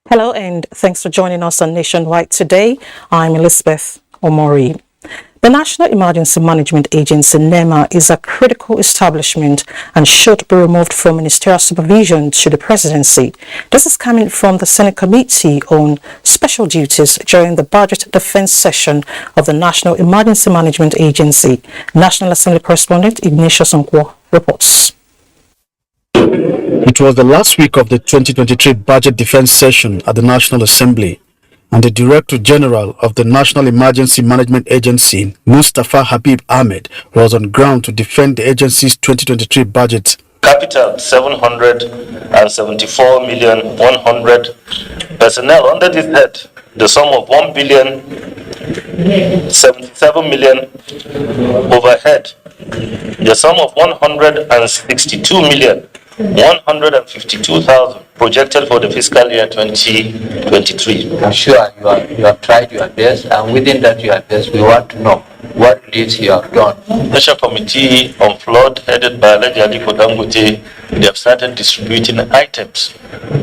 Hello and thanks for joining us on Nationwide today. I'm Elizabeth Omori. The National Emergency Management Agency, NEMA, is a critical establishment and should be removed from ministerial supervision to the presidency. This is coming from the Senate Committee on Special Duties during the budget defense session of the National Emergency Management Agency. National Assembly correspondent Ignatius Nkwo reports. It was the last week of the 2023 budget defense session at the National Assembly, and the Director General of the National Emergency Management Agency, Mustafa Habib Ahmed, was on ground to defend the agency's 2023 budget. Capital 774,100,000. Personnel under this head, the sum of 1,077,000,000. Overhead, the sum of 162,152,000 projected for the fiscal year 2023. I'm sure you have tried your best, and within that your best, we want to know what leads you have done. Special Committee on Flood, headed by Alhaji Aliko Dangote, they have started distributing items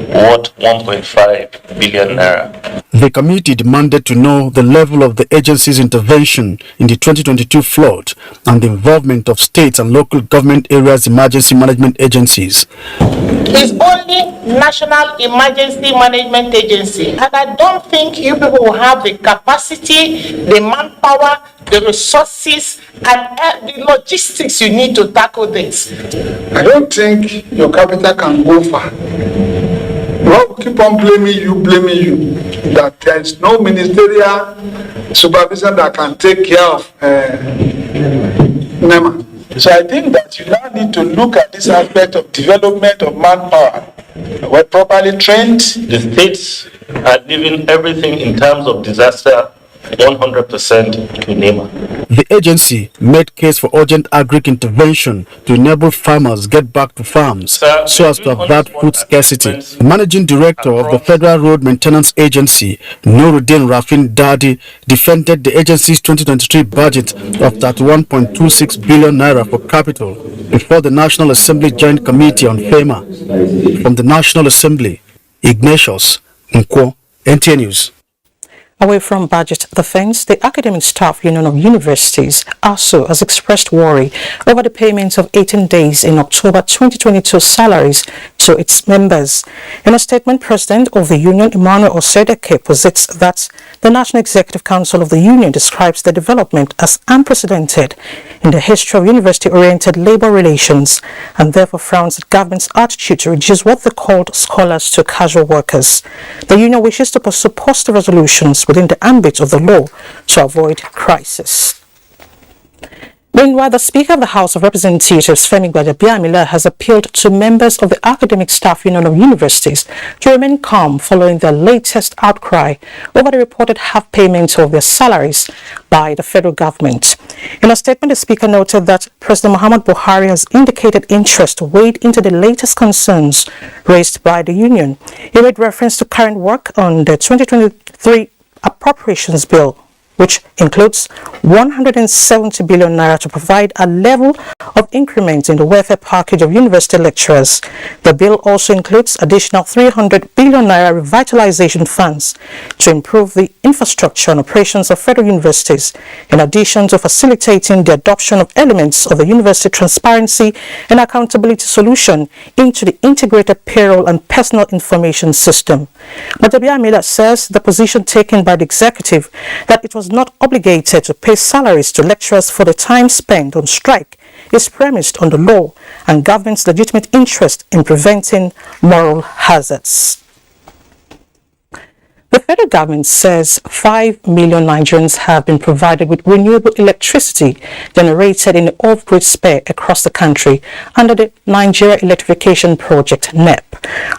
worth 1.5 billion naira. The committee demanded to know the level of the agency's intervention in the 2022 flood and the involvement of state and local government areas emergency management agencies. It's only National Emergency Management Agency, and I don't think you people will have the capacity, the manpower, the resources, and the logistics you need to tackle this. I don't think your capital can go far. Well, keep on blaming you, that there is no ministerial supervision that can take care of NEMA. So I think that you now need to look at this aspect of development of manpower. We're properly trained. The states are leaving everything in terms of disaster 100% to NEMA. The agency made case for urgent agri intervention to enable farmers get back to farms so as to avert food scarcity. Managing Director of the Federal Road Maintenance Agency, Nuruddin Rafin Dadi, defended the agency's 2023 budget of 31.26 billion naira for capital before the National Assembly Joint Committee on FEMA. From the National Assembly, Ignatius Nkwo, NTA News. Away from budget defense, the Academic Staff Union of Universities, ASU, has expressed worry over the payment of 18 days in October 2022 salaries to its members. In a statement, President of the Union, Emmanuel Osedeke, posits that the National Executive Council of the Union describes the development as unprecedented in the history of university-oriented labor relations and therefore frowns at government's attitude to reduce what they called scholars to casual workers. The union wishes to pursue positive resolutions within the ambit of the law to avoid crisis. Meanwhile, the Speaker of the House of Representatives, Femi Gbajabiamila, has appealed to members of the Academic Staff Union of Universities to remain calm following their latest outcry over the reported half payment of their salaries by the federal government. In a statement, the Speaker noted that President Muhammad Buhari has indicated interest to wade into the latest concerns raised by the union. He made reference to current work on the 2023 Appropriations Bill, which includes 170 billion naira to provide a level of increment in the welfare package of university lecturers. The bill also includes additional 300 billion naira revitalization funds to improve the infrastructure and operations of federal universities, in addition to facilitating the adoption of elements of the University Transparency and Accountability Solution into the integrated payroll and personal information system. Gbajabiamila says the position taken by the executive that it was not obligated to pay salaries to lecturers for the time spent on strike is premised on the law and government's legitimate interest in preventing moral hazards. federal government says 5 million Nigerians have been provided with renewable electricity generated in the off-grid sphere across the country under the Nigeria Electrification Project (NEP).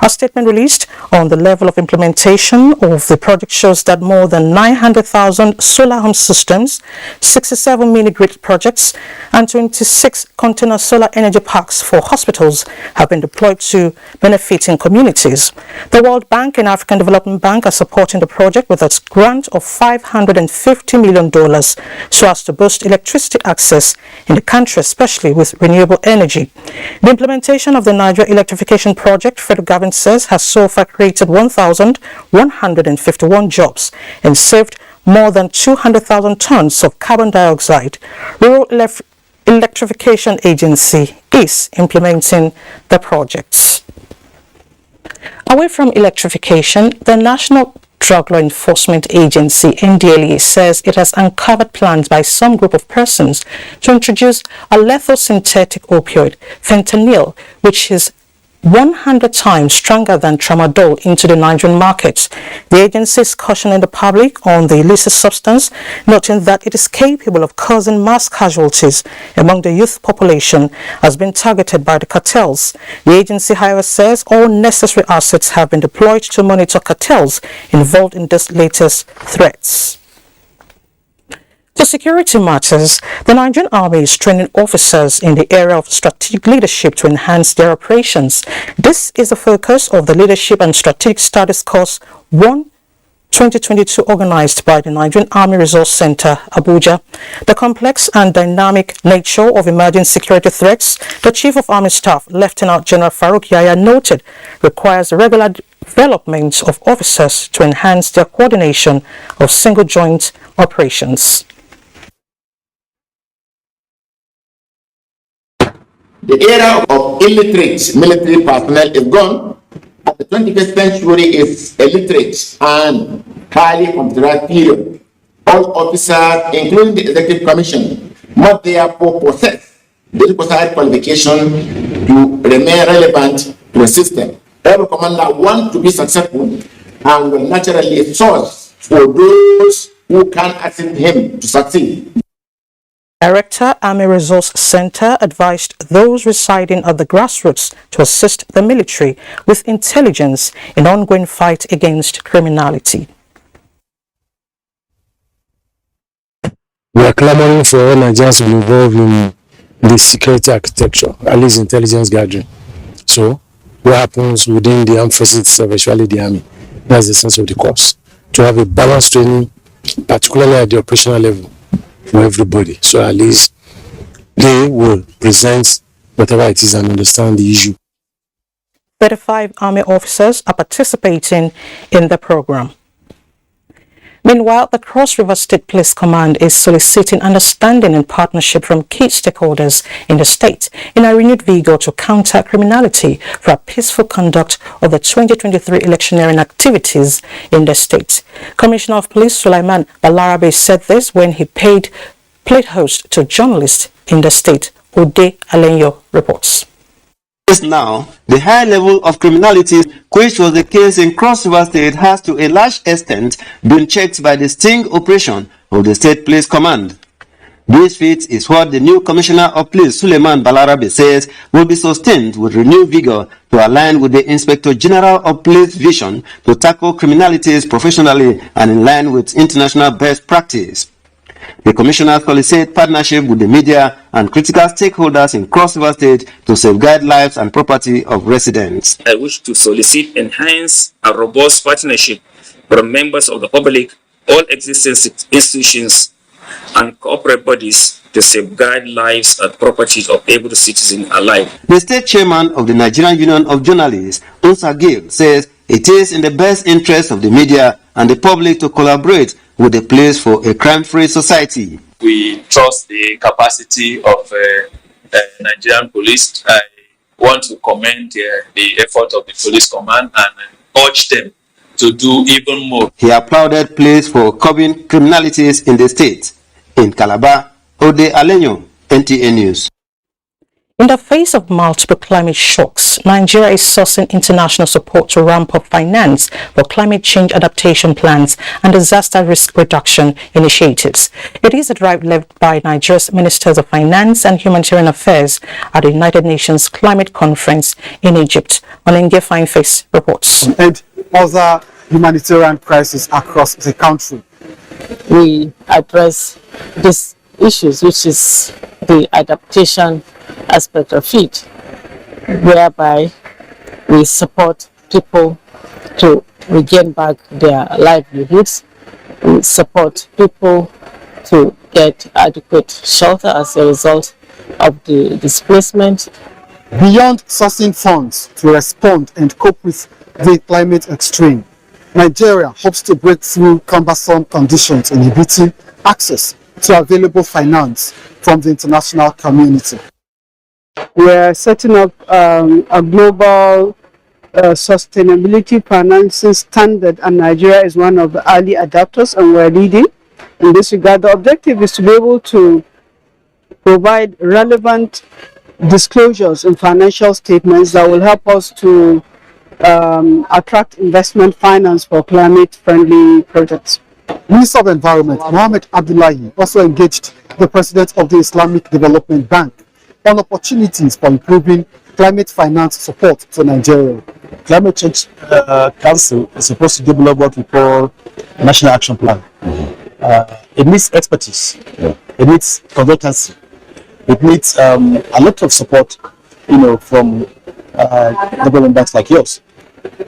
A statement released on the level of implementation of the project shows that more than 900,000 solar home systems, 67 mini-grid projects, and 26 container solar energy parks for hospitals have been deployed to benefiting communities. The World Bank and African Development Bank are supporting the project with a grant of $550 million so as to boost electricity access in the country, especially with renewable energy. The implementation of the Nigeria Electrification Project, federal government says, has so far created 1,151 jobs and saved more than 200,000 tons of carbon dioxide. Rural Electrification Agency is implementing the projects. Away from electrification, the National Drug Law Enforcement Agency, NDLEA, says it has uncovered plans by some group of persons to introduce a lethal synthetic opioid, fentanyl, which is 100 times stronger than tramadol, into the Nigerian markets. The agency is cautioning the public on the illicit substance, noting that it is capable of causing mass casualties among the youth population, has been targeted by the cartels. The agency, however, says all necessary assets have been deployed to monitor cartels involved in this latest threats. To security matters, the Nigerian Army is training officers in the area of strategic leadership to enhance their operations. This is the focus of the Leadership and Strategic Studies Course 1 2022 organized by the Nigerian Army Resource Center, Abuja. The complex and dynamic nature of emerging security threats, the Chief of Army Staff, Lieutenant General Farouk Yahya, noted, requires the regular development of officers to enhance their coordination of single joint operations. The era of illiterate military personnel is gone, and the 21st century is a literate and highly computerized period. All officers, including the Executive Commission, must therefore possess the required qualification to remain relevant to the system. Every commander wants to be successful and will naturally source for those who can assist him to succeed. Director, Army Resource Center, advised those residing at the grassroots to assist the military with intelligence in ongoing fight against criminality. We are clamoring for all Nigerians involved in the security architecture, at least intelligence gathering. So, what happens within the armed forces itself, especially the army? That's the sense of the corps. To have a balanced training, particularly at the operational level, for everybody, so at least they will present whatever it is and understand the issue. 35 Army officers are participating in the program. Meanwhile, the Cross River State Police Command is soliciting understanding and partnership from key stakeholders in the state in a renewed vigor to counter criminality for a peaceful conduct of the 2023 electioneering activities in the state. Commissioner of Police Sulaiman Balarabe said this when he played host to journalists in the state. Ode Alenyo reports. Now, the high level of criminality, which was the case in Cross River State, has to a large extent been checked by the sting operation of the State Police Command. This feat is what the new Commissioner of Police, Suleiman Balarabe, says will be sustained with renewed vigor to align with the Inspector General of Police vision to tackle criminalities professionally and in line with international best practice. The Commissioner solicited partnership with the media and critical stakeholders in Cross River State to safeguard lives and property of residents. I wish to solicit enhanced and robust partnership from members of the public, all existing institutions and corporate bodies to safeguard lives and properties of every citizen alive. The state chairman of the Nigerian Union of Journalists, Unsa Gill, says it is in the best interest of the media and the public to collaborate with the police for a crime-free society. We trust the capacity of Nigerian police. I want to commend the effort of the police command and urge them to do even more. He applauded police for curbing criminalities in the state. In Calabar, Ode Alenyo, NTA News. In the face of multiple climate shocks, Nigeria is sourcing international support to ramp up finance for climate change adaptation plans and disaster risk reduction initiatives. It is a drive led by Nigeria's Ministers of Finance and Humanitarian Affairs at the United Nations Climate Conference in Egypt. Onenge Fineface reports. And other humanitarian crises across the country. We address these issues, which is the adaptation aspect of it, whereby we support people to regain back their livelihoods. We support people to get adequate shelter as a result of the displacement. Beyond sourcing funds to respond and cope with the climate extreme, Nigeria hopes to break through cumbersome conditions inhibiting access to available finance from the international community. We're setting up a global sustainability financing standard, and Nigeria is one of the early adopters, and we're leading in this regard. The objective is to be able to provide relevant disclosures in financial statements that will help us to attract investment finance for climate-friendly projects. Minister of Environment Mohammed Abdullahi also engaged the President of the Islamic Development Bank on opportunities for improving climate finance support to Nigeria. Climate Change Council is supposed to develop what we call a National Action Plan. It needs expertise, it needs consultancy, it needs a lot of support, from development banks like yours.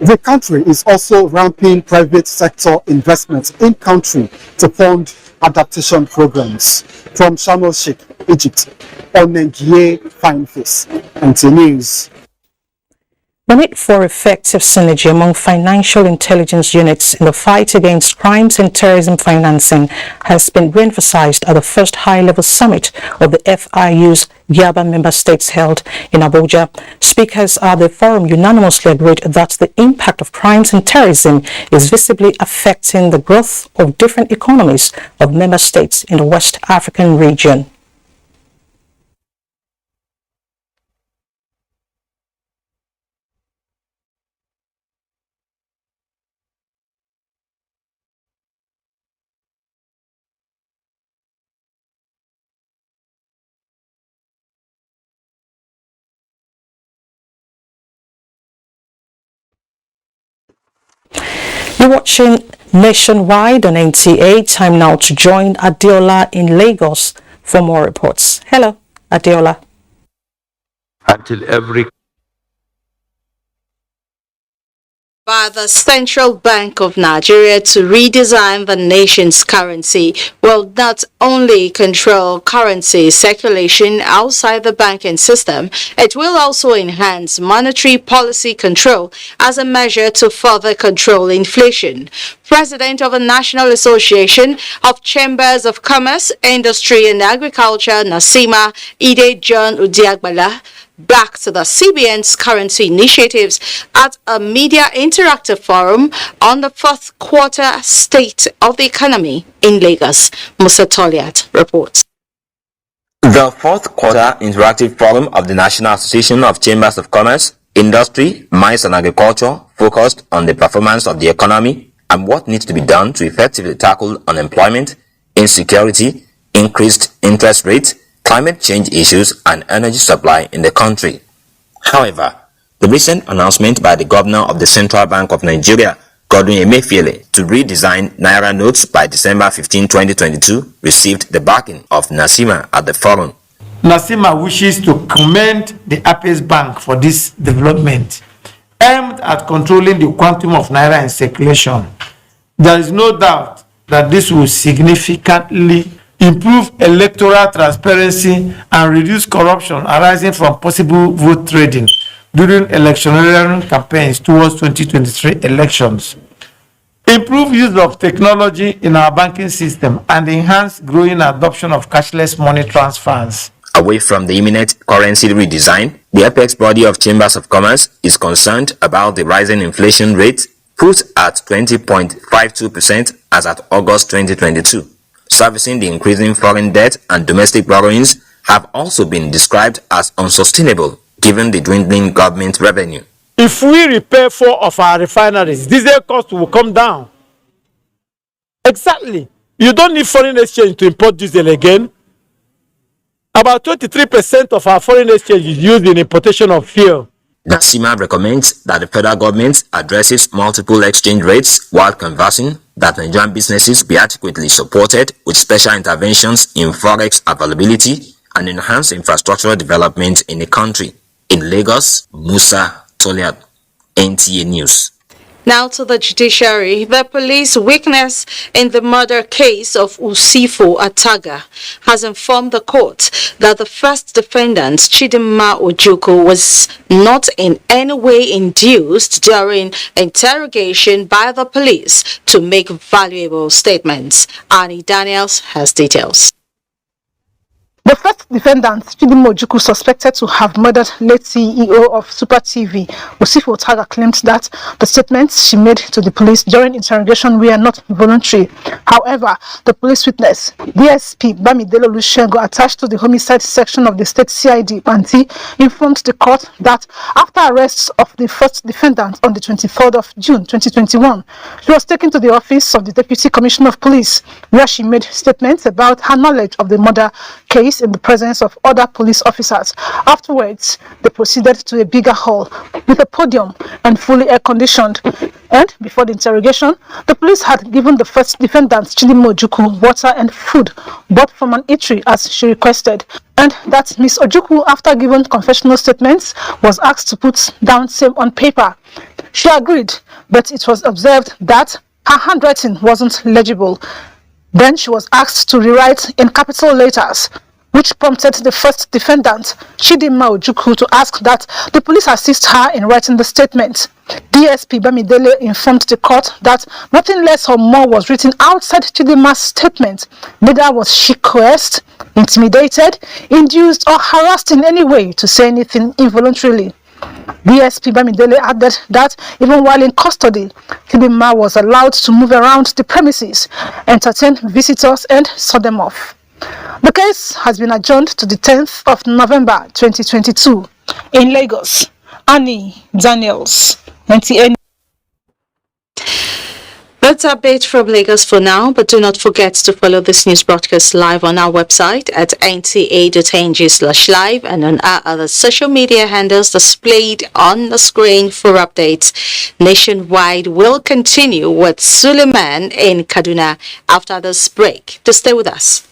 The country is also ramping private sector investments in country to fund adaptation programs. From Sharm el-Sheikh, Egypt, Onenge Fineface, NTA News. The need for effective synergy among financial intelligence units in the fight against crimes and terrorism financing has been re-emphasized at the first high-level summit of the FIU's GABA member states held in Abuja. Speakers at the forum unanimously agreed that the impact of crimes and terrorism is visibly affecting the growth of different economies of member states in the West African region. You're watching Nationwide on NTA. Time now to join Adeola in Lagos for more reports. Hello, Adeola. Until every by the Central Bank of Nigeria to redesign the nation's currency will not only control currency circulation outside the banking system, it will also enhance monetary policy control as a measure to further control inflation. President of the National Association of Chambers of Commerce, Industry and Agriculture, Nasima Ide John Udiagbala, backed the CBN's currency initiatives at a media interactive forum on the fourth quarter state of the economy in Lagos. Musa Toliat reports. The fourth quarter interactive forum of the National Association of Chambers of Commerce, Industry, Mines and Agriculture focused on the performance of the economy and what needs to be done to effectively tackle unemployment, insecurity, increased interest rates, climate change issues and energy supply in the country. However, the recent announcement by the Governor of the Central Bank of Nigeria, Godwin Emefiele, to redesign Naira notes by December 15, 2022 received the backing of Nasima at the forum. Nasima wishes to commend the Apex Bank for this development aimed at controlling the quantum of Naira in circulation. There is no doubt that this will significantly improve electoral transparency and reduce corruption arising from possible vote trading during electioneering campaigns towards 2023 elections. Improve use of technology in our banking system and enhance growing adoption of cashless money transfers. Away from the imminent currency redesign, the apex body of Chambers of Commerce is concerned about the rising inflation rate put at 20.52% as at August 2022. Servicing the increasing foreign debt and domestic borrowings have also been described as unsustainable given the dwindling government revenue. If we repair 4 of our refineries, diesel cost will come down. Exactly. You don't need foreign exchange to import diesel again. About 23% of our foreign exchange is used in importation of fuel. Nasima recommends that the federal government addresses multiple exchange rates while conversing, that Nigerian businesses be adequately supported with special interventions in forex availability and enhanced infrastructural development in the country. In Lagos, Musa Toliat, NTA News. Now to the judiciary. The police witness in the murder case of Usifo Ataga has informed the court that the first defendant, Chidinma Ojukwu, was not in any way induced during interrogation by the police to make valuable statements. Annie Daniels has details. The first defendant, Chidinma Ojukwu, suspected to have murdered late CEO of Super TV, Usifo Ataga, claimed that the statements she made to the police during interrogation were not voluntary. However, the police witness, DSP Bamidele Olusegun, attached to the homicide section of the state CID, Panti, informed the court that after arrest of the first defendant on the 23rd of June 2021, she was taken to the office of the Deputy Commissioner of Police, where she made statements about her knowledge of the murder case in the presence of other police officers. Afterwards, they proceeded to a bigger hall with a podium and fully air-conditioned. And before the interrogation, the police had given the first defendant, Chidinma Ojukwu, water and food bought from an eatery as she requested. And that Miss Ojukwu, after giving confessional statements, was asked to put down same on paper. She agreed, but it was observed that her handwriting wasn't legible. Then she was asked to rewrite in capital letters, which prompted the first defendant, Chidinma Ojukwu, to ask that the police assist her in writing the statement. DSP Bamidele informed the court that nothing less or more was written outside Chidinma's statement. Neither was she coerced, intimidated, induced, or harassed in any way to say anything involuntarily. DSP Bamidele added that even while in custody, Chidinma was allowed to move around the premises, entertain visitors, and saw them off. The case has been adjourned to the 10th of November 2022 in Lagos. Annie Daniels, NTA. That's a bit from Lagos for now, but do not forget to follow this news broadcast live on our website at nta.ng/live and on our other social media handles displayed on the screen for updates. Nationwide will continue with Suleiman in Kaduna after this break. To stay with us.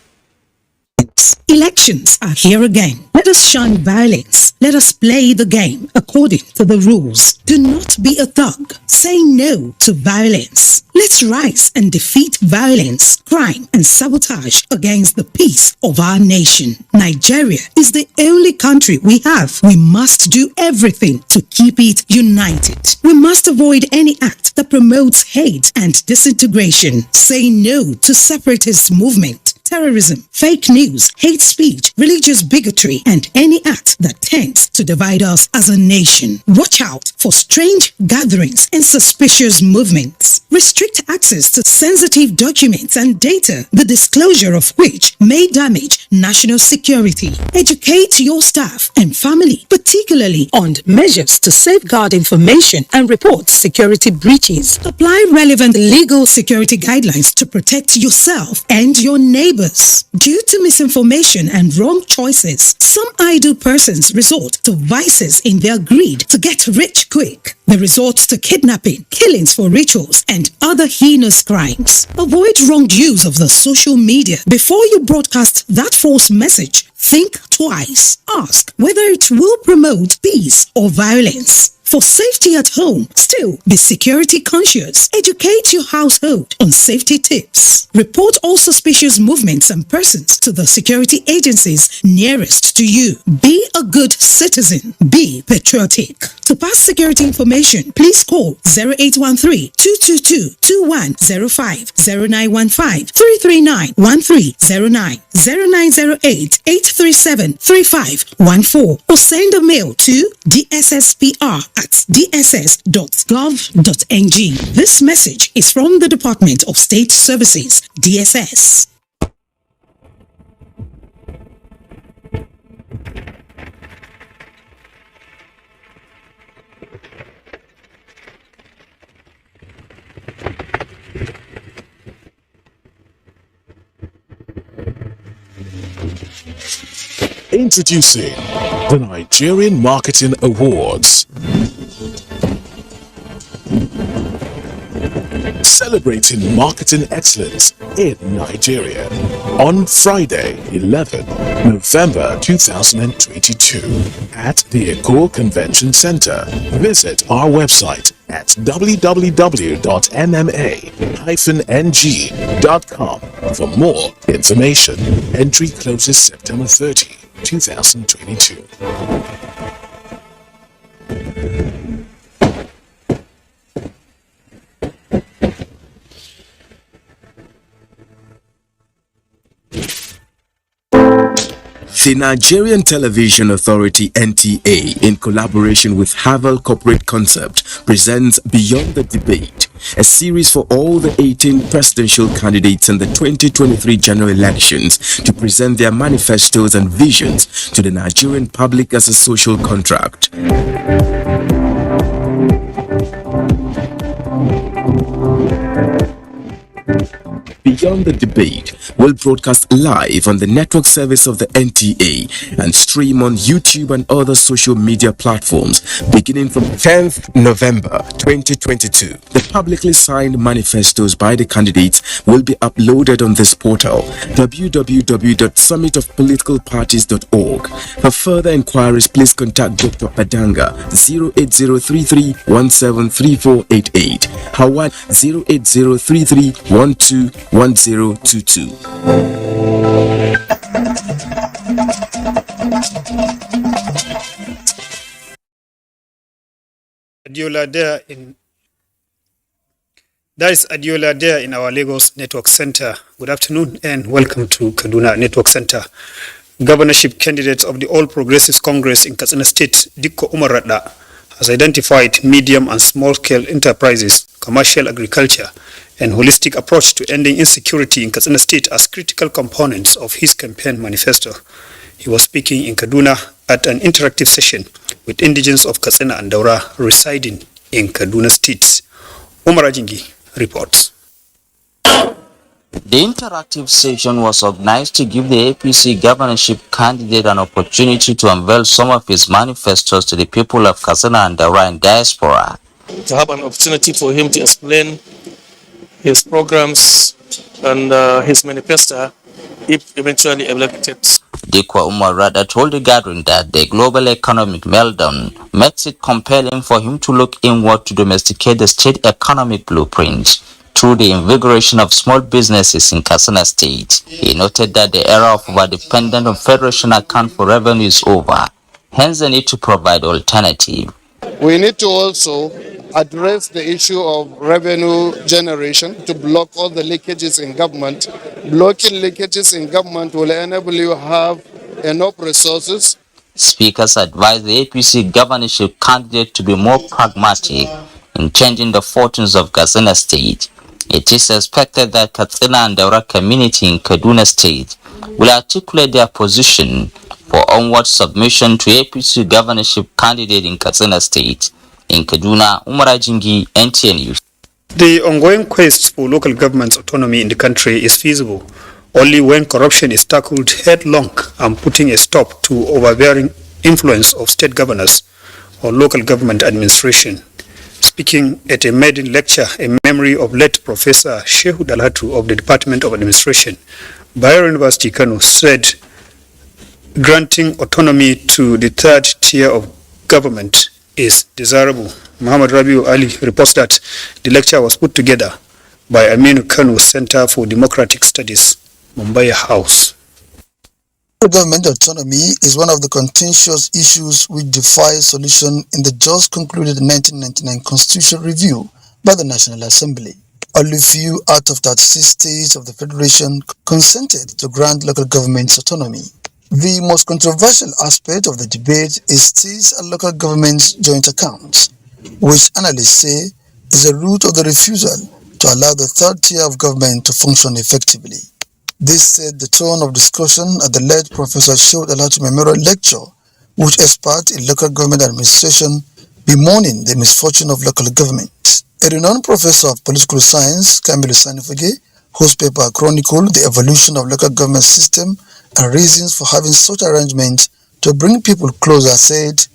Elections are here again. Let us shun violence. Let us play the game according to the rules. Do not be a thug. Say no to violence. Let's rise and defeat violence, crime, and sabotage against the peace of our nation. Nigeria is the only country we have. We must do everything to keep it united. We must avoid any act that promotes hate and disintegration. Say no to separatist movement, terrorism, fake news, hate speech, religious bigotry, and any act that tends to divide us as a nation. Watch out for strange gatherings and suspicious movements. Restrict access to sensitive documents and data, the disclosure of which may damage national security. Educate your staff and family, particularly on measures to safeguard information and report security breaches. Apply relevant legal security guidelines to protect yourself and your neighbors. Due to misinformation and wrong choices, some idle persons resort to vices in their greed to get rich quick. They resort to kidnapping, killings for rituals, and other heinous crimes. Avoid wrong use of the social media. Before you broadcast that false message, think twice. Ask whether it will promote peace or violence. For safety at home, still be security conscious. Educate your household on safety tips. Report all suspicious movements and persons to the security agencies nearest to you. Be a good citizen. Be patriotic. To pass security information, please call 0813-222-2105, 0915-339-1309, 0908-837-3514, or send a mail to dsspr@dss.gov.ng. This message is from the Department of State Services, DSS. Introducing the Nigerian Marketing Awards. Celebrating marketing excellence in Nigeria on Friday, 11 November 2022 at the Eko Convention Center. Visit our website at www.nma-ng.com for more information. Entry closes September 30, 2022. The Nigerian Television Authority NTA, in collaboration with Havel Corporate Concept, presents Beyond the Debate, a series for all the 18 presidential candidates in the 2023 general elections to present their manifestos and visions to the Nigerian public as a social contract. Beyond the Debate will broadcast live on the network service of the NTA and stream on YouTube and other social media platforms beginning from 10th November 2022. The publicly signed manifestos by the candidates will be uploaded on this portal, www.summitofpoliticalparties.org. For further inquiries, please contact Dr. Adanga 08033173488, Howard 08033121022. Adiola there in That is Adiola there in our Lagos Network Center. Good afternoon and welcome to Kaduna Network Center. Governorship candidate of the All Progressives Congress in Katsina State, Dikko Umar Radda, has identified medium and small-scale enterprises, commercial agriculture, and holistic approach to ending insecurity in Katsina State as critical components of his campaign manifesto. He was speaking in Kaduna at an interactive session with indigents of Katsina and Daura residing in Kaduna State. Umar Ajingi reports. The interactive session was organized to give the APC governorship candidate an opportunity to unveil some of his manifestos to the people of Katsina and Daura and diaspora. To have an opportunity for him to explain his programs and his manifesto if eventually elected. Dikko Umar Radda told the gathering that the global economic meltdown makes it compelling for him to look inward to domesticate the state economic blueprint through the invigoration of small businesses in Katsina State. He noted that the era of overdependent on Federation account for revenue is over, hence the need to provide alternative. We need to also address the issue of revenue generation to block all the leakages in government. Blocking leakages in government will enable you to have enough resources. Speakers advised the APC governorship candidate to be more pragmatic in changing the fortunes of Katsina State. It is expected that Katsina and Daura community in Kaduna State will articulate their position for onward submission to APC governorship candidate in Katsina State. In Kaduna, Umar Ajingi, NTA News. The ongoing quest for local government's autonomy in the country is feasible only when corruption is tackled headlong and putting a stop to overbearing influence of state governors or local government administration. Speaking at a maiden lecture in memory of late Professor Shehu Dalhatu of the Department of Administration, Bayero University Kano said granting autonomy to the third tier of government is desirable. Muhammad Rabiu Ali reports that the lecture was put together by Aminu Kano Center for Democratic Studies, Mumbai House. Government autonomy is one of the contentious issues which defies solution in the just concluded 1999 constitutional review by the National Assembly. Only few out of 36 states of the Federation consented to grant local governments autonomy. The most controversial aspect of the debate is states and local governments' joint accounts, which analysts say is the root of the refusal to allow the third tier of government to function effectively. This set the tone of discussion at the late Professor Shehu Dalhatu Memorial Lecture, which experts in local government administration bemoaning the misfortune of local government. A renowned professor of political science, Kamilu Sanifege, whose paper chronicled the evolution of local government system and reasons for having such arrangements to bring people closer, said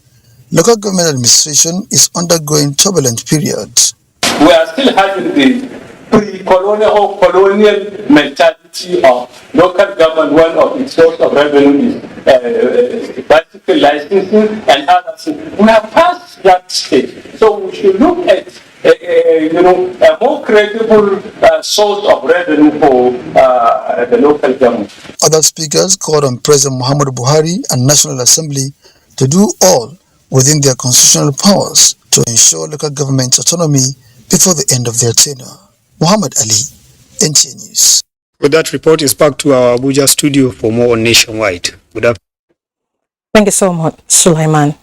local government administration is undergoing turbulent periods. We are still having the pre-colonial or colonial mentality of local government. One of its source of revenue is bicycle licensing and others. We have passed that stage, so we should look at a more credible source of revenue for the local government. Other speakers called on President Muhammadu Buhari and National Assembly to do all within their constitutional powers to ensure local government autonomy before the end of their tenure. Muhammad Ali, NTA News. With that report is back to our Abuja studio for more on Nationwide. Good afternoon. Thank you so much, Sulaiman.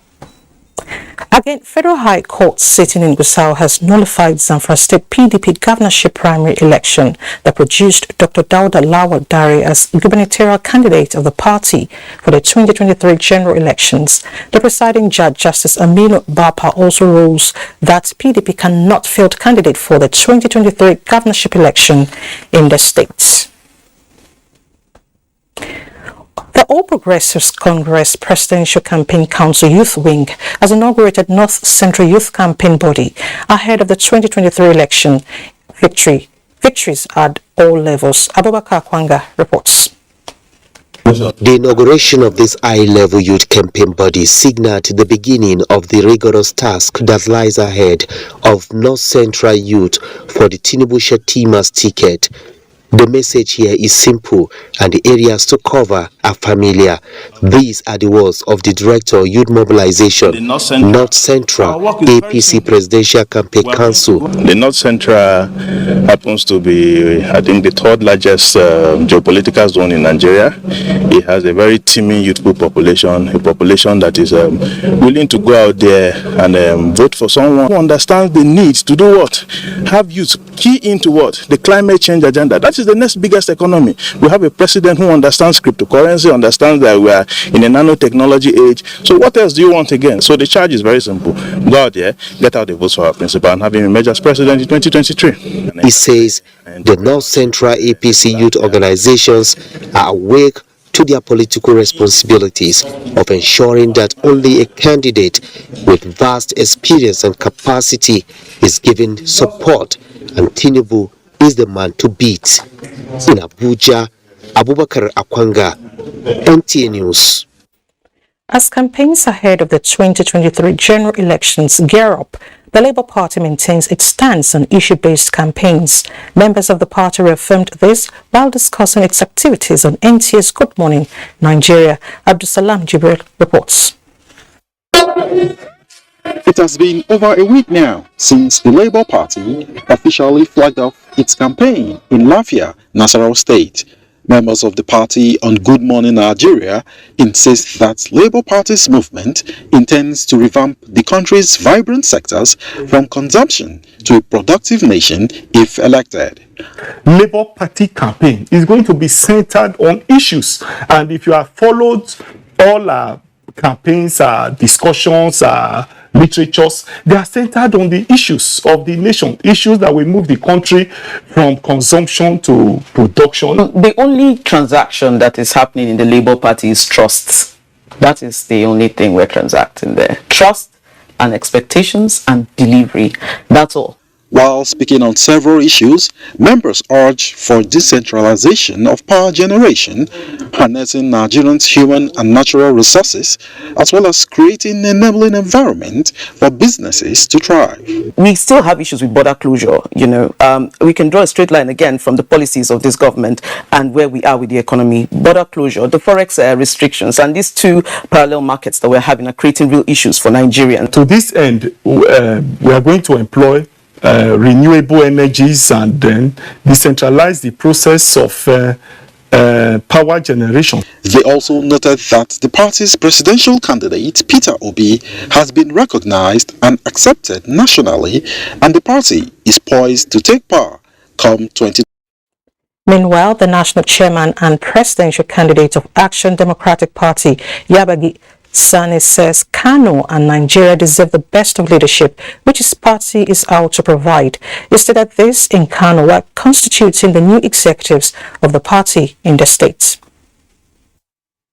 Again, Federal High Court sitting in Gusau has nullified Zamfara State PDP governorship primary election that produced Dr. Dauda Lawal Dare as gubernatorial candidate of the party for the 2023 general elections. The presiding judge, Justice Aminu Bapa, also rules that PDP cannot field candidate for the 2023 governorship election in the state. The All Progressives Congress Presidential Campaign Council Youth Wing has inaugurated North Central Youth Campaign Body ahead of the 2023 election. Victories at all levels. Abubakar Kwanga reports. The inauguration of this high-level youth campaign body signaled the beginning of the rigorous task that lies ahead of North Central Youth for the Tinubu Shetima's ticket. The message here is simple and the areas to cover are familiar. These are the words of the Director of Youth Mobilization, North Central APC Presidential Campaign Council. The North Central happens to be, I think, the third largest geopolitical zone in Nigeria. It has a very teeming youthful population, a population that is willing to go out there and vote for someone who understands the need to do what? Have youth key into what? The climate change agenda. That is the next biggest economy. We have a president who understands cryptocurrency, understands that we are in a nanotechnology age. So what else do you want again? So the charge is very simple. Go out there, get out the votes for our principal and have him emerge as president in 2023. He says the North Central APC youth organizations are awake to their political responsibilities of ensuring that only a candidate with vast experience and capacity is given support, and Tinubu is the man to beat. In Abuja, Abubakar Akwanga, NTA News. As campaigns ahead of the 2023 general elections gear up, the Labour Party maintains its stance on issue-based campaigns. Members of the party reaffirmed this while discussing its activities on NTA's Good Morning Nigeria. Abdusalam Jibril reports. It has been over a week now since the Labour Party officially flagged off its campaign in Lafia, Nasarawa State. Members of the party on Good Morning Nigeria insist that Labour Party's movement intends to revamp the country's vibrant sectors from consumption to a productive nation if elected. Labour Party campaign is going to be centered on issues, and if you have followed all our campaigns, discussions, literatures, they are centered on the issues of the nation, issues that will move the country from consumption to production. The only transaction that is happening in the Labour Party is trust. That is the only thing we're transacting there. Trust and expectations and delivery. That's all. While speaking on several issues, members urge for decentralization of power generation, harnessing Nigerians' human and natural resources, as well as creating an enabling environment for businesses to thrive. We still have issues with border closure. We can draw a straight line again from the policies of this government and where we are with the economy. Border closure, the forex restrictions, and these two parallel markets that we're having are creating real issues for Nigerians. To this end, we are going to employ renewable energies and then decentralize the process of power generation. They also noted that the party's presidential candidate, Peter Obi, has been recognized and accepted nationally, and the party is poised to take power come 2020. Meanwhile, the national chairman and presidential candidate of Action Democratic Party, Yabagi Sani, says Kano and Nigeria deserve the best of leadership, which his party is out to provide. He stated this in Kano while constituting the new executives of the party in the state.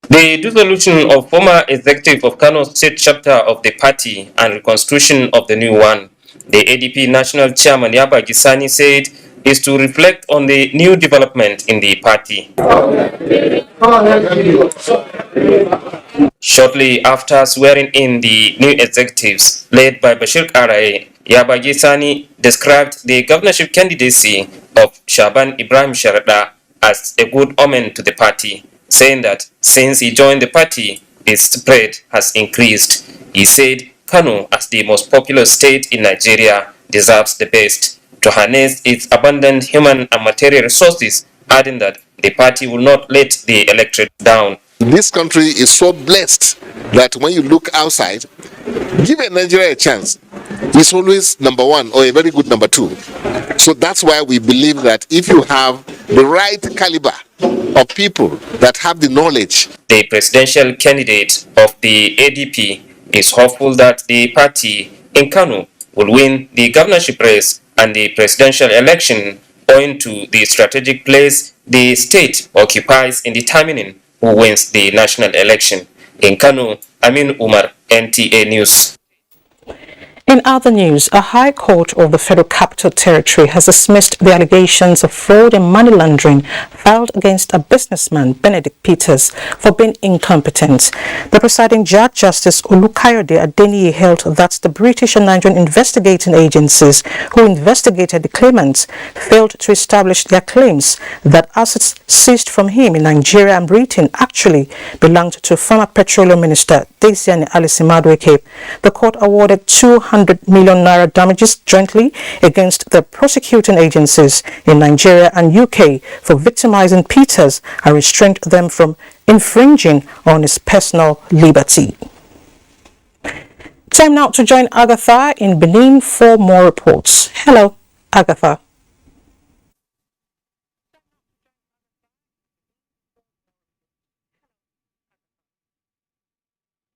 The dissolution of former executive of Kano State chapter of the party and reconstitution of the new one, the ADP national chairman Yaba Gisani said, is to reflect on the new development in the party. Shortly after swearing in the new executives led by Bashir Arae, Yaba Gisani described the governorship candidacy of Shaban Ibrahim Sharada as a good omen to the party, saying that since he joined the party, its spread has increased. He said Kano, as the most populous state in Nigeria, deserves the best to harness its abundant human and material resources, adding that the party will not let the electorate down. This country is so blessed that when you look outside, give Nigeria a chance. It's always number one or a very good number two. So that's why we believe that if you have the right caliber of people that have the knowledge. The presidential candidate of the ADP is hopeful that the party in Kano will win the governorship race and the presidential election, owing to the strategic place the state occupies in determining who wins the national election. In Kano, Amin Umar, NTA News. In other news, a high court of the Federal Capital Territory has dismissed the allegations of fraud and money laundering filed against a businessman, Benedict Peters, for being incompetent. The presiding judge, Justice Olukayode Adeniyi, held that the British and Nigerian investigating agencies who investigated the claimants failed to establish their claims that assets seized from him in Nigeria and Britain actually belonged to former Petroleum Minister Desiani Alisimadueke. The court awarded 200 million naira damages jointly against the prosecuting agencies in Nigeria and UK for victimizing Peters and restrained them from infringing on his personal liberty. Time now to join Agatha in Benin for more reports. Hello, Agatha.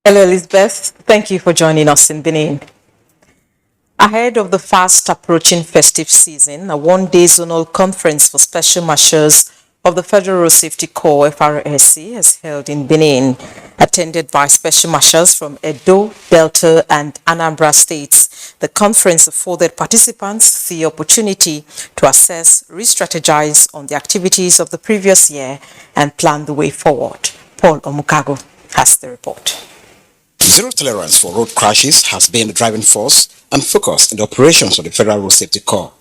Hello, Elizabeth. Thank you for joining us in Benin. Ahead of the fast approaching festive season, a one-day zonal conference for special marshals of the Federal Road Safety Corps, FRSC, is held in Benin, attended by special marshals from Edo, Delta, and Anambra states. The conference afforded participants the opportunity to assess, re-strategize on the activities of the previous year, and plan the way forward. Paul Omukago has the report. Zero tolerance for road crashes has been the driving force and focus in the operations of the Federal Road Safety Corps.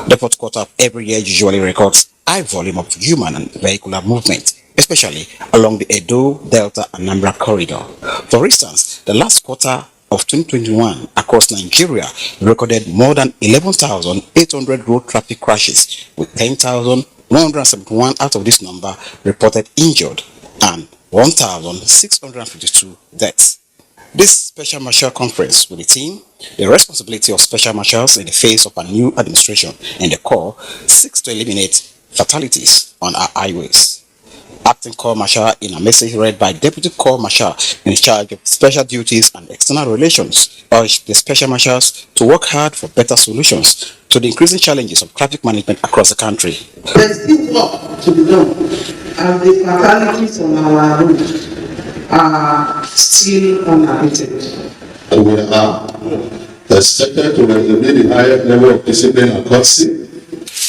The fourth quarter of every year usually records high volume of human and vehicular movement, especially along the Edo, Delta, and Anambra corridor. For instance, the last quarter of 2021 across Nigeria recorded more than 11,800 road traffic crashes, with 10,171 out of this number reported injured and 1,652 deaths. This Special Marshal Conference with the team, the responsibility of Special Marshals in the face of a new administration in the Corps, seeks to eliminate fatalities on our highways. Acting Corps Marshal, in a message read by Deputy Corps Marshal in charge of special duties and external relations, urged the Special Marshals to work hard for better solutions to the increasing challenges of traffic management across the country. There is still work to be done, and the fatalities on our roads are still unabated. We are expected to maintain the higher level of discipline and courtesy.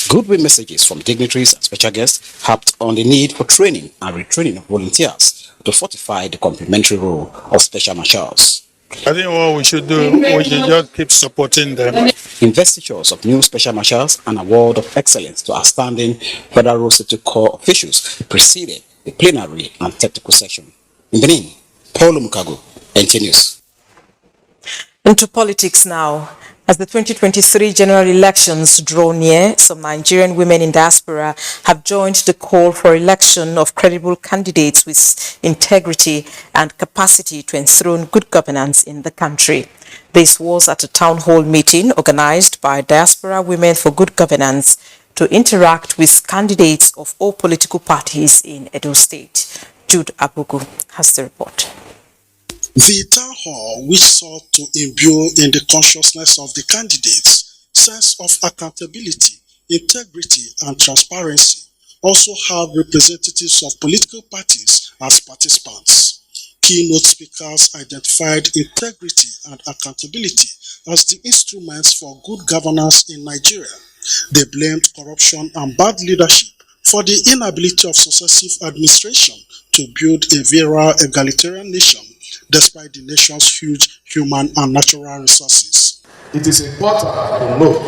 Goodwill messages from dignitaries and special guests harped on the need for training and retraining of volunteers to fortify the complementary role of special marshals. I think what we should do, we should just keep supporting them. Investitures of new special marshals and award of excellence to outstanding Federal Road Safety Corps officials preceded the plenary and technical session. In Benin, Paul Mukago, NTA News. Into politics now. As the 2023 general elections draw near, some Nigerian women in diaspora have joined the call for election of credible candidates with integrity and capacity to enthrone good governance in the country. This was at a town hall meeting organized by Diaspora Women for Good Governance to interact with candidates of all political parties in Edo State. Jude Abugu has the report. The town hall, which sought to imbue in the consciousness of the candidates sense of accountability, integrity, and transparency, also have representatives of political parties as participants. Keynote speakers identified integrity and accountability as the instruments for good governance in Nigeria. They blamed corruption and bad leadership for the inability of successive administration to build a virile egalitarian nation despite the nation's huge human and natural resources. It is important to note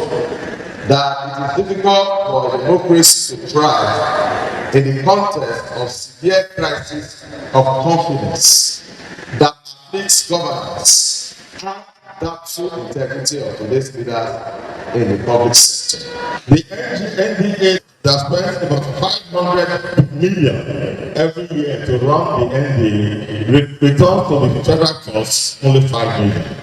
that it is difficult for a democracy to thrive in the context of severe crisis of confidence that afflicts governance and doubtful integrity of today's leaders in the public sector. The NTA that spends about 500 million every year to run the NTA returns to the federal costs only 5 million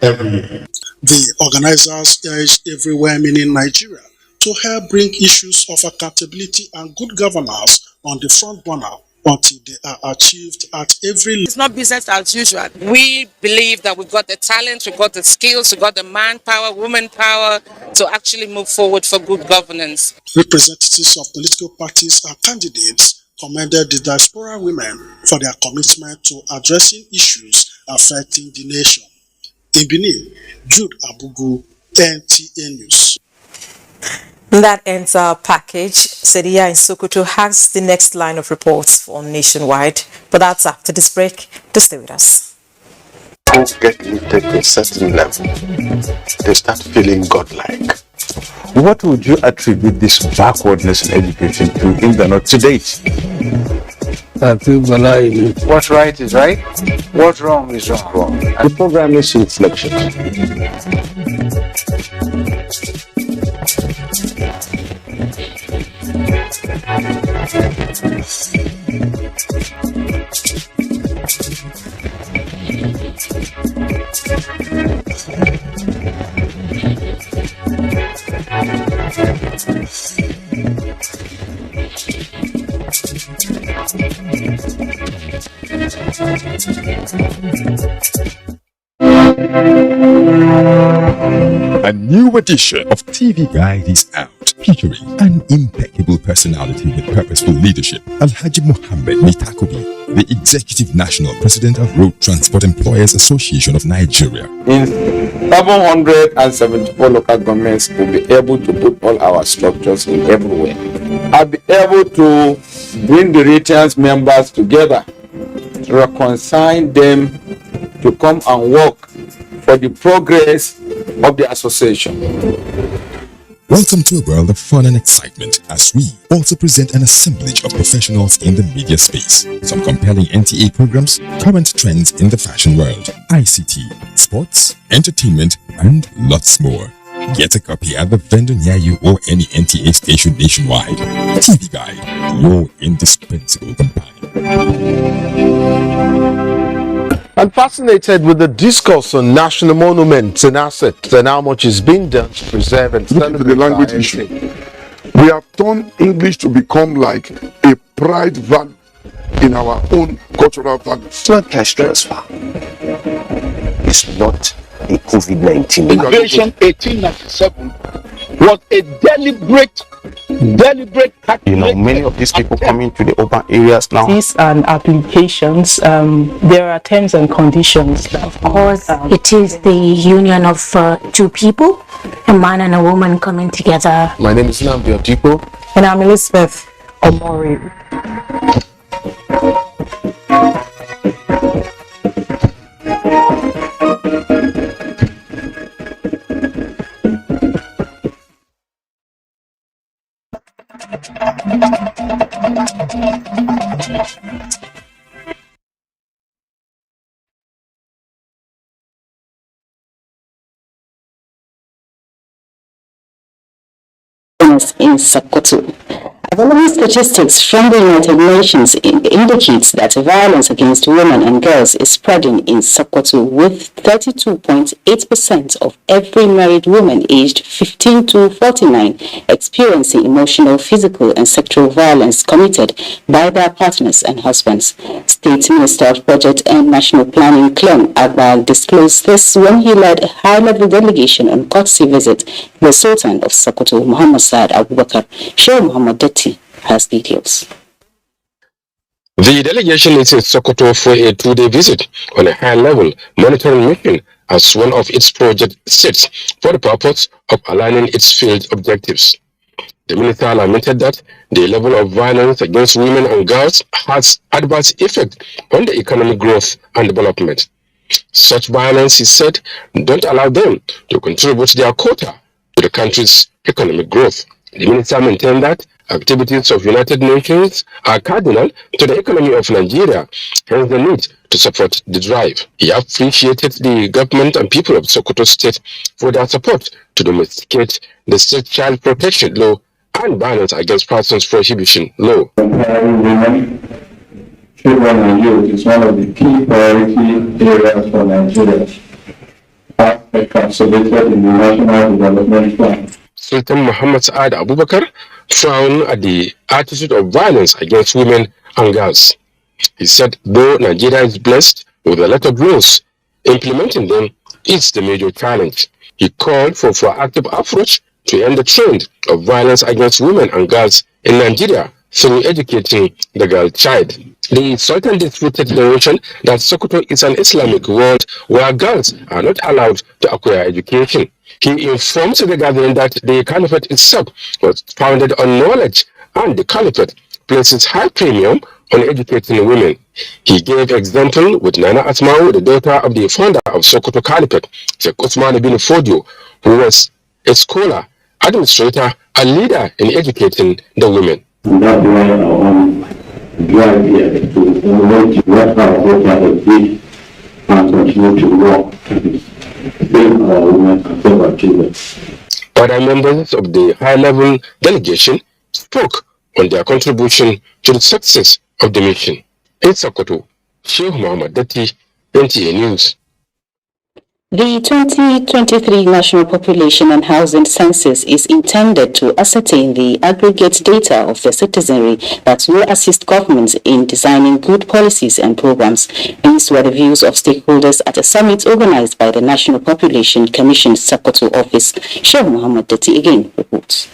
every year. The organizers urged everywhere in Nigeria to help bring issues of accountability and good governance on the front burner until they are achieved at every level. It's not business as usual. We believe that we've got the talent, we've got the skills, we've got the manpower, woman power to actually move forward for good governance. Representatives of political parties and candidates commended the diaspora women for their commitment to addressing issues affecting the nation. In Benin, Jude Abugu, NTA News. That ends our package. Seria in Sokoto has the next line of reports for Nationwide, but that's after this break. To stay with us. People get lifted to a certain level. They start feeling godlike. What would you attribute this backwardness in education to in the north to date? What's right is right, what's wrong is wrong. The program is reflection. A new edition of TV Guide is out, featuring an impeccable personality with purposeful leadership. Alhaji Mohammed Mitakubi, the Executive National President of Road Transport Employers Association of Nigeria. In 774 local governments, will be able to put all our structures in everywhere. I'll be able to bring the retail members together, reconcile them to come and work for the progress of the association. Welcome to a world of fun and excitement as we also present an assemblage of professionals in the media space. Some compelling NTA programs, current trends in the fashion world, ICT, sports, entertainment, and lots more. Get a copy at the vendor near you or any NTA station nationwide. TV Guide, your indispensable companion. I'm fascinated with the discourse on national monuments and assets and how much is being done to preserve and celebrate the language issue. We have turned English to become like a pride value in our own cultural values. It's not cash transfer. It's not a COVID-19. Invasion 1897 was a deliberate many of these people coming to the urban areas now. These are applications. There are terms and conditions. Of course, it is the union of two people, a man and a woman coming together. My name is Nambi Odipo. And I'm Elizabeth Omori. In Sokoto. Available statistics from the United Nations indicates that violence against women and girls is spreading in Sokoto, with 32.8% of every married woman aged 15 to 49 experiencing emotional, physical, and sexual violence committed by their partners and husbands. State Minister of Budget and National Planning Clem Agbal disclosed this when he led a high-level delegation on courtesy visit to the Sultan of Sokoto, Muhammad Saad Abubakar. Sheikh Muhammad Detti has details. The delegation is in Sokoto for a 2-day visit on a high-level monitoring mission as one of its project sets for the purpose of aligning its field objectives. The minister lamented that the level of violence against women and girls has adverse effect on the economic growth and development. Such violence, he said, don't allow them to contribute their quota to the country's economic growth. The minister maintained that activities of United Nations are cardinal to the economy of Nigeria, hence the need to support the drive. He appreciated the government and people of Sokoto State for their support to domesticate the state child protection law and violence against persons prohibition law. Empowering women, children and youth is one of the key priority areas for Nigeria, as encapsulated in the National Development Plan. Sultan Muhammad Saad Abubakar frowned at the attitude of violence against women and girls. He said, though Nigeria is blessed with a lot of laws, implementing them is the major challenge. He called for a proactive approach to end the trend of violence against women and girls in Nigeria through educating the girl child. The Sultan disputed the notion that Sokoto is an Islamic world where girls are not allowed to acquire education. He informed the gathering that the caliphate itself was founded on knowledge, and the caliphate places high premium on educating women. He gave example with Nana Asmau, the daughter of the founder of Sokoto Caliphate, Sheikh Usman bin Fodio, who was a scholar, administrator, and leader in educating the women. Without doing our own drive here to promote what our forefathers did and continue to work and build our women and save our children. Other members of the high-level delegation spoke on their contribution to the success of the mission. In Sokoto, Sheikh Muhammad Dati, NTA News. The 2023 National Population and Housing Census is intended to ascertain the aggregate data of the citizenry that will assist governments in designing good policies and programs. These were the views of stakeholders at a summit organized by the National Population Commission Sokoto office. Sheikh Muhammad Dati again reports.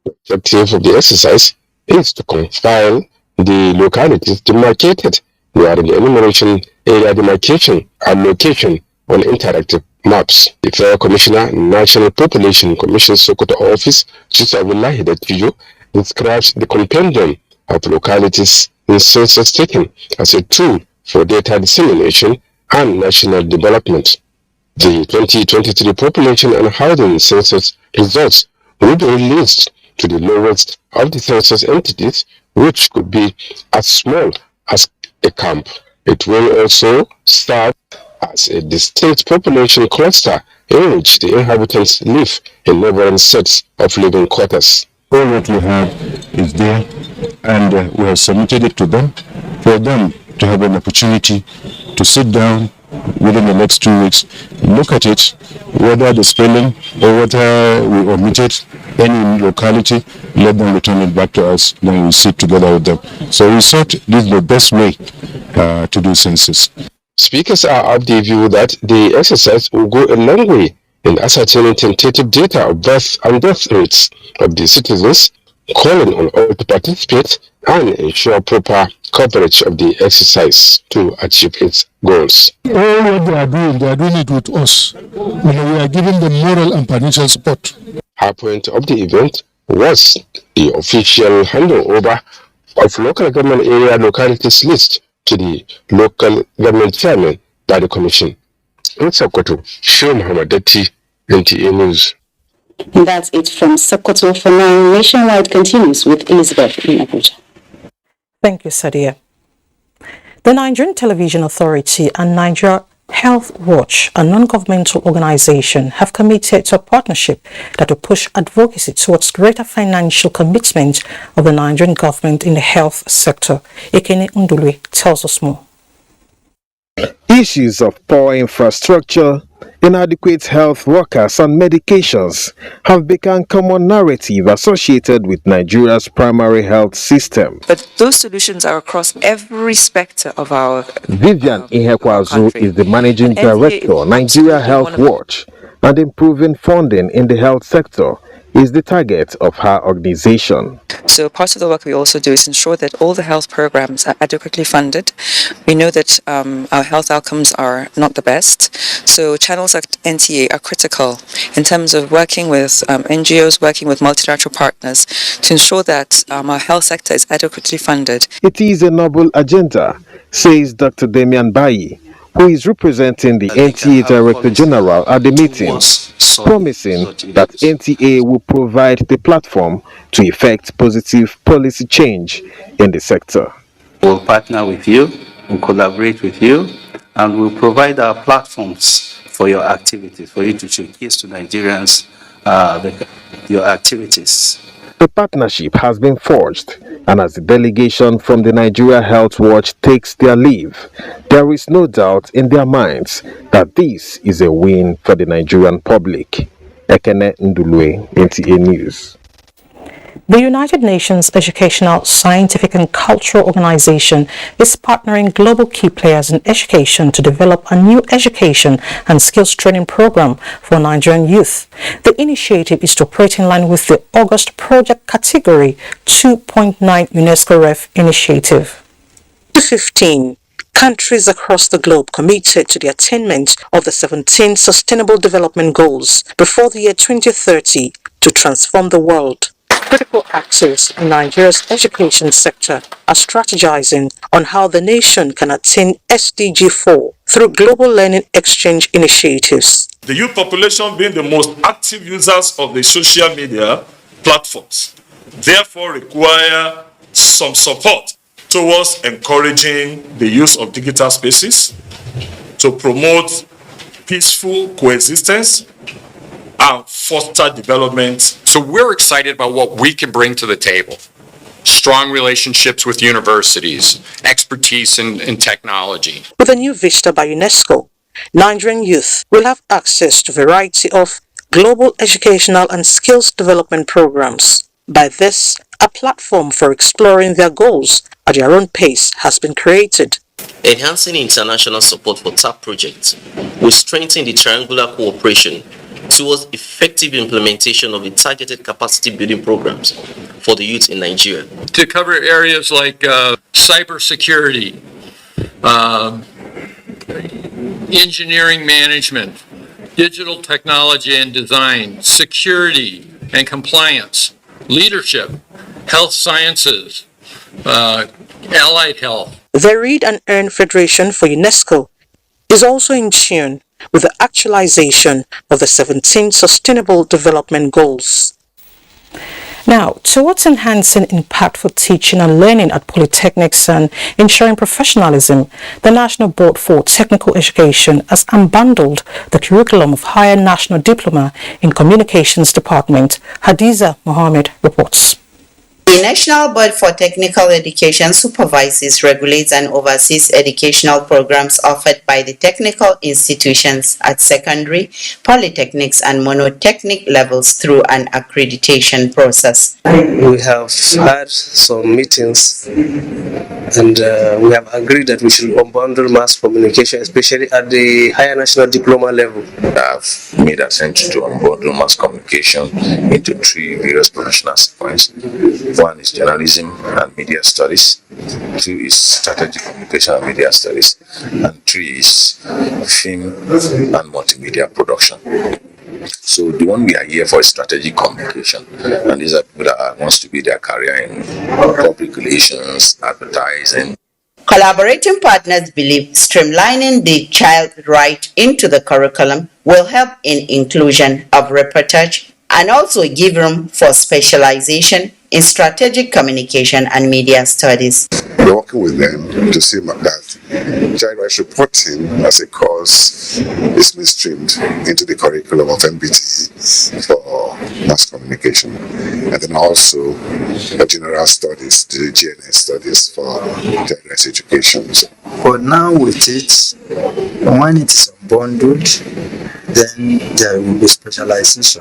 The objective of the exercise is to compile the localities demarcated where the enumeration, area demarcation, and location on interactive maps. The Federal Commissioner, National Population Commission Sokoto Office, Chief Abdullahi Dattijo, describes the compendium of localities in census taking as a tool for data dissemination and national development. The 2023 Population and Housing Census results will be released to the lowest of the census entities, which could be as small as a camp. It will also serve as a distinct population cluster in which the inhabitants live in neighboring sets of living quarters. All what we have is there, and we have submitted it to them for them to have an opportunity to sit down within the next 2 weeks, look at it, whether the spelling or whether we omitted any locality, let them return it back to us, then we sit together with them. So we thought this is the best way to do census. Speakers are of the view that the exercise will go a long way in ascertaining tentative data of birth and death rates of the citizens, calling on all to participate and ensure proper coverage of the exercise to achieve its goals. All what they are doing it with us. We are giving them moral and financial support. High point of the event was the official handover of local government area localities list to the local government chairman by the commission. In Sokoto, Sheikh Muhammad Dati, NTA News. And that's it from Sokoto for now. Nationwide continues with Elizabeth in Abuja. Thank you, Sadia. The Nigerian Television Authority and Nigeria Health Watch, a non-governmental organization, have committed to a partnership that will push advocacy towards greater financial commitment of the Nigerian government in the health sector. Ekene Ndulwe tells us more. Issues of poor infrastructure, inadequate health workers and medications have become common narrative associated with Nigeria's primary health system. But those solutions are across every spectre of our Vivian Ihekwazu is the managing director, Nigeria Health Watch, and improving funding in the health sector is the target of her organization. So part of the work we also do is ensure that all the health programs are adequately funded. We know that our health outcomes are not the best, so channels at NTA are critical in terms of working with NGOs, working with multilateral partners to ensure that our health sector is adequately funded. It is a noble agenda, says Dr. Damian Bayi, who is representing the NTA Director General at the meeting, promising that NTA will provide the platform to effect positive policy change in the sector. We'll partner with you, we'll collaborate with you, and we'll provide our platforms for your activities, for you to showcase to Nigerians your activities. The partnership has been forged, and as the delegation from the Nigeria Health Watch takes their leave, there is no doubt in their minds that this is a win for the Nigerian public. Ekene Ndulwe, NTA News. The United Nations Educational, Scientific and Cultural Organization is partnering global key players in education to develop a new education and skills training program for Nigerian youth. The initiative is to operate in line with the August Project Category 2.9 UNESCO REF initiative. 15 countries across the globe committed to the attainment of the 17 Sustainable Development Goals before the year 2030 to transform the world. Critical actors in Nigeria's education sector are strategizing on how the nation can attain SDG 4 through global learning exchange initiatives. The youth population being the most active users of the social media platforms, therefore require some support towards encouraging the use of digital spaces to promote peaceful coexistence and foster development. So we're excited about what we can bring to the table. Strong relationships with universities, expertise in technology. With a new vista by UNESCO, Nigerian youth will have access to a variety of global educational and skills development programs. By this, a platform for exploring their goals at their own pace has been created. Enhancing international support for TAP projects will strengthen the triangular cooperation towards effective implementation of the targeted capacity building programs for the youth in Nigeria. To cover areas like cybersecurity, engineering management, digital technology and design, security and compliance, leadership, health sciences, allied health. The Read and Earn Federation for UNESCO is also in tune with the actualization of the 17 Sustainable Development Goals. Now, towards enhancing impactful teaching and learning at polytechnics and ensuring professionalism, the National Board for Technical Education has unbundled the curriculum of Higher National Diploma in Communications Department. Hadiza Mohammed reports. The National Board for Technical Education supervises, regulates and oversees educational programs offered by the technical institutions at secondary, polytechnics and monotechnic levels through an accreditation process. We have had some meetings and we have agreed that we should unbundle mass communication, especially at the higher national diploma level. I've made attempt to unbundle mass communication into 3 various professional sequences. 1 is journalism and media studies, 2 is strategic communication and media studies, and 3 is film and multimedia production. So the one we are here for is strategic communication, and these are people that wants to be their career in public relations, advertising. Collaborating partners believe streamlining the child right into the curriculum will help in inclusion of reportage and also give room for specialization in strategic communication and media studies. We're working with them to see that child rights reporting as a course is mainstreamed into the curriculum of MBT for mass communication, and then also the general studies, the GNS studies for child rights education. But now with it, when it is bundled, then there will be specialization.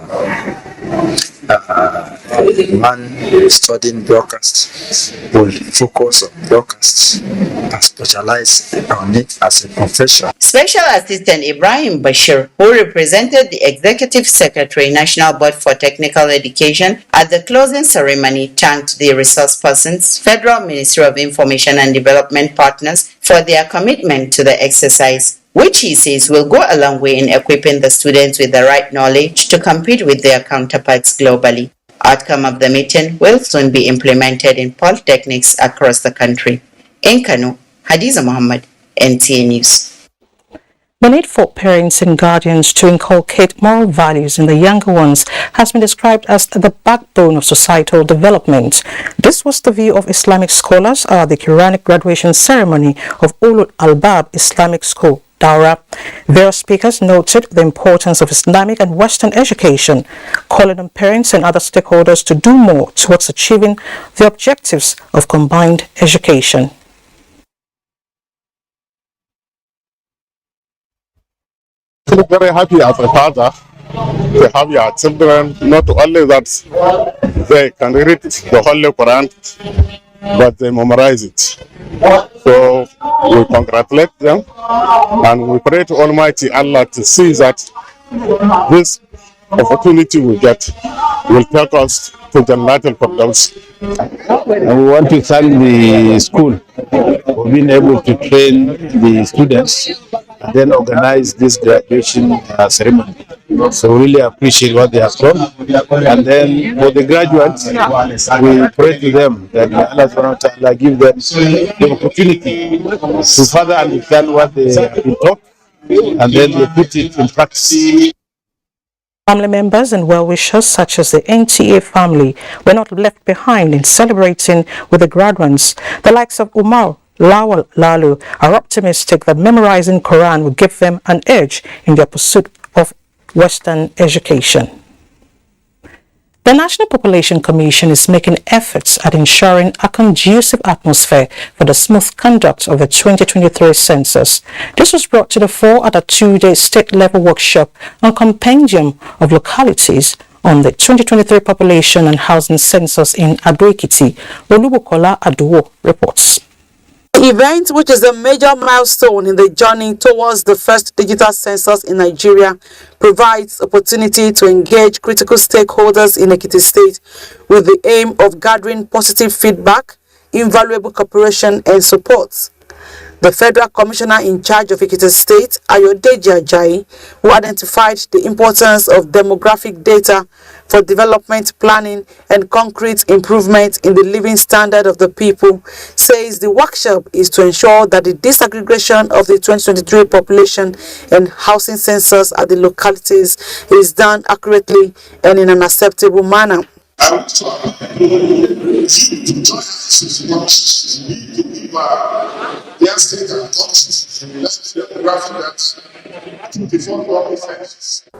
One studying broadcast will focus on broadcasts and specialize on it as a profession. Special Assistant Ibrahim Bashir, who represented the Executive Secretary, National Board for Technical Education, at the closing ceremony, thanked the resource persons, Federal Ministry of Information and Development partners for their commitment to the exercise, which he says will go a long way in equipping the students with the right knowledge to compete with their counterparts globally. Outcome of the meeting will soon be implemented in polytechnics across the country. In Kano, Hadiza Muhammad, NTA News. The need for parents and guardians to inculcate moral values in the younger ones has been described as the backbone of societal development. This was the view of Islamic scholars at the Quranic graduation ceremony of Ulul Albab Islamic School, Daura. Various speakers noted the importance of Islamic and Western education, calling on parents and other stakeholders to do more towards achieving the objectives of combined education. Very happy as a father to have your children, not only that they can read the Holy Quran, but they memorize it. So we congratulate them and we pray to Almighty Allah to see that this opportunity we get will take us to Jannat al-Firdaus. And we want to thank the school for being able to train the students and then organize this graduation ceremony. So we really appreciate what they have done. And then for the graduates, we pray to them that Allah subhanahu wa ta'ala give them the opportunity to further understand what they have been taught and then they put it in practice. Family members and well-wishers such as the NTA family were not left behind in celebrating with the graduates. The likes of Umar Lawal Lalu are optimistic that memorizing Quran will give them an edge in their pursuit of Western education. The National Population Commission is making efforts at ensuring a conducive atmosphere for the smooth conduct of the 2023 census. This was brought to the fore at a two-day state-level workshop on compendium of localities on the 2023 population and housing census in Ado-Ekiti. Olubukola Aduwo reports. The event, which is a major milestone in the journey towards the first digital census in Nigeria, provides opportunity to engage critical stakeholders in Ekiti State with the aim of gathering positive feedback, invaluable cooperation and support. The Federal Commissioner in charge of Ekiti State, Ayodeji Ajayi, who identified the importance of demographic data for development planning and concrete improvement in the living standard of the people, says the workshop is to ensure that the disaggregation of the 2023 population and housing census at the localities is done accurately and in an acceptable manner.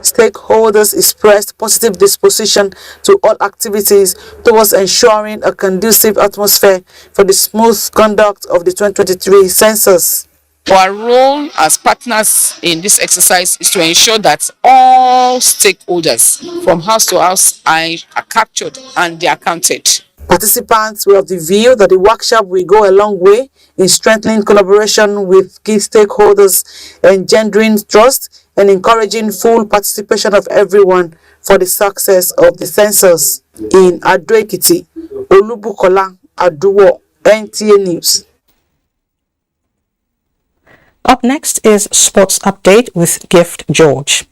Stakeholders expressed positive disposition to all activities towards ensuring a conducive atmosphere for the smooth conduct of the 2023 census. Our role as partners in this exercise is to ensure that all stakeholders from house to house are captured and they are counted. Participants were of the view that the workshop will go a long way in strengthening collaboration with key stakeholders, engendering trust, and encouraging full participation of everyone for the success of the census. In Ado-Ekiti, Olubukola Aduwo, NTA News. Up next is Sports Update with Gift George.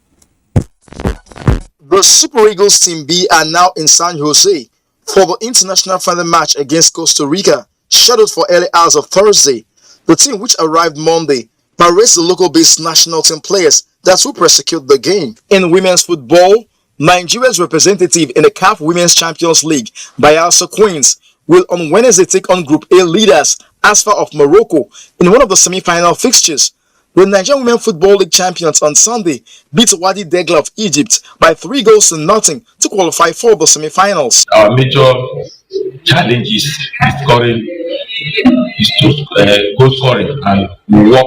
The Super Eagles Team B are now in San Jose for the international final match against Costa Rica, scheduled for early hours of Thursday. The team, which arrived Monday, parades the local-based national team players that will prosecute the game. In women's football, Nigeria's representative in the CAF Women's Champions League, Bayelsa Queens, will on Wednesday take on Group A leaders Asfa of Morocco in one of the semi-final fixtures. The Nigerian Women Football League champions on Sunday beat Wadi Degla of Egypt by 3-0 to qualify for the semi-finals. Our major challenge is scoring, is to goal scoring, and we work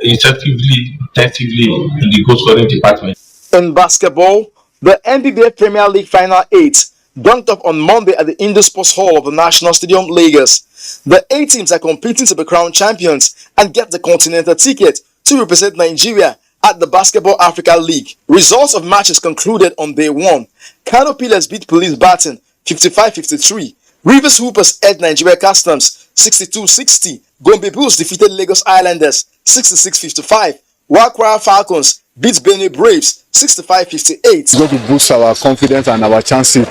intensively in the goal scoring department. In basketball, the NBA Premier League Final 8 dunked off on Monday at the Indo Sports Hall of the National Stadium, Lagos. The 8 teams are competing to be crowned champions and get the continental ticket to represent Nigeria at the Basketball Africa League. Results of matches concluded on day 1. Kano Pillars beat Police Baton 55-53. Rivers Hoopers edged Nigeria Customs 62-60. Gombe Bulls defeated Lagos Islanders 66-55. While Kwara Falcons beat Benue Braves 65-58. It's going to boost our confidence and our chances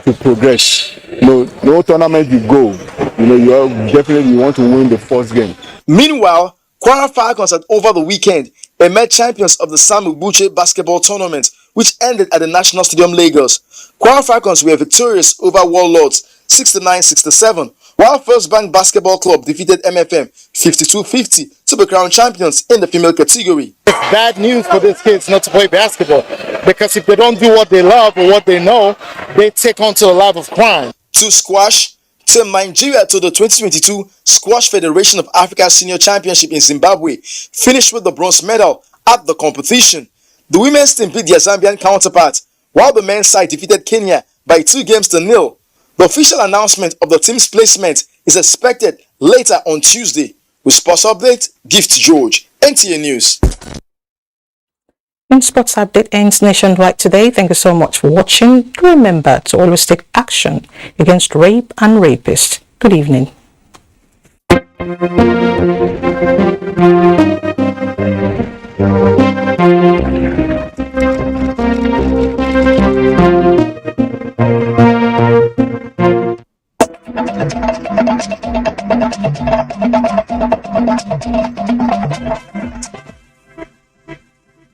to progress. No tournament you go, you definitely want to win the first game. Meanwhile, Kwara Falcons had over the weekend emerged champions of the Samu Buche basketball tournament, which ended at the National Stadium, Lagos. Kwara Falcons were victorious over Warlords 69-67, while First Bank Basketball Club defeated MFM 52-50 to be crowned champions in the female category. It's bad news for these kids not to play basketball, because if they don't do what they love or what they know, they take on to a life of crime. To squash, Team Nigeria to the 2022 Squash Federation of Africa Senior Championship in Zimbabwe finished with the bronze medal at the competition. The women's team beat their Zambian counterpart, while the men's side defeated Kenya by 2-0. The official announcement of the team's placement is expected later on Tuesday. With Sports Update, Gift George, NTA News. And Sports Update ends nationwide today. Thank you so much for watching. Remember to always take action against rape and rapists. Good evening.